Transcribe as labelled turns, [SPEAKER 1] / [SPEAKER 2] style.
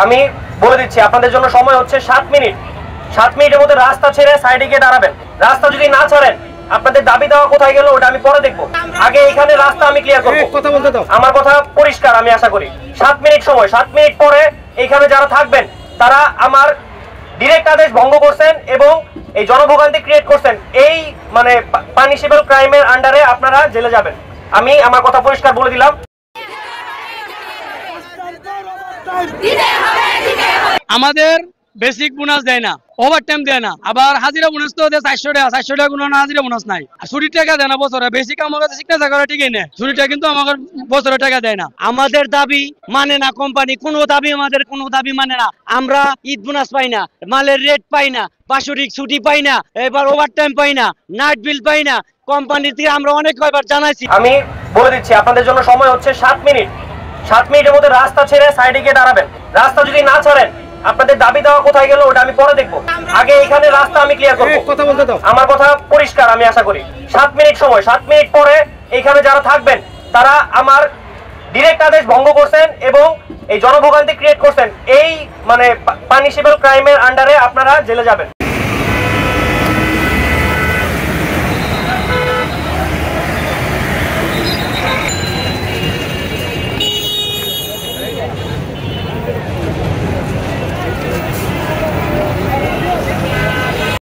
[SPEAKER 1] আমি বলে দিচ্ছি আপনাদের জন্য সময় হচ্ছে 7 মিনিট। 7 মিনিটের মধ্যে রাস্তা ছেড়ে সাইডে গিয়ে দাঁড়াবেন। রাস্তা যদি না ছাড়েন আপনাদের দাবি দেওয়া কোথায় গেল ওটা আমি পরে দেখবো। আগে এখানে রাস্তা আমি ক্লিয়ার করব।
[SPEAKER 2] কথা বলতে দাও।
[SPEAKER 1] আমার কথা পরিষ্কার, আমি আশা করি 7 মিনিট সময়। 7 মিনিট পরে এখানে যারা থাকবেন তারা আমার ডিরেক্ট আদেশ ভঙ্গ করছেন এবং এই জনভোগান্তি ক্রিয়েট করছেন। এই মানে পানিশেবল ক্রাইমের আন্ডারে আপনারা জেলে যাবেন। আমি আমার কথা পরিষ্কার বলে দিলাম।
[SPEAKER 3] আমাদের বেসিক বোনাস দেয় না, ওভার টাইম দেয় না, আবার হাজিরা বোনাস তো দেয় 400 টাকা। 400 টাকা কোনো হাজিরা বোনাস নাই। ছুটির টাকা দেয় না বছরে। বেসিক আমার কাছে সিগনেচার করা ঠিকই নেই, ছুটিটা কিন্তু আমাকে বছরে টাকা দেয় না।
[SPEAKER 4] আমাদের দাবি মানে না কোম্পানি, কোনো দাবি আমাদের কোনো দাবি মানে না। আমরা ঈদ বোনাস পাই না, মালের রেট পাই না, বাৎসরিক ছুটি পাই না, এবার ওভার টাইম পাই না, নাইট বিল পাই না। কোম্পানির থেকে আমরা অনেক কয়বার জানাইছি।
[SPEAKER 1] আমি বলে দিচ্ছি আপনাদের জন্য সময় হচ্ছে 7 মিনিট। 7 মিনিটের মধ্যে রাস্তা ছেড়ে সাইডে গিয়ে দাঁড়াবেন। রাস্তা যদি না ছাড়েন আপনাদের দাবি দেওয়া কোথায় গেল ওটা আমি পরে দেখবো। আগে এখানে রাস্তা আমি ক্লিয়ার করব।
[SPEAKER 2] কথা বলতে দাও।
[SPEAKER 1] আমার কথা পরিষ্কার, আমি আশা করি 7 মিনিট সময়। 7 মিনিট পরে এখানে যারা থাকবেন তারা আমার ডিরেক্ট আদেশ ভঙ্গ করছেন এবং এই জনভোগান্তি ক্রিয়েট করছেন। এই মানে পানিশেবল ক্রাইমের আন্ডারে আপনারা জেলে যাবেন।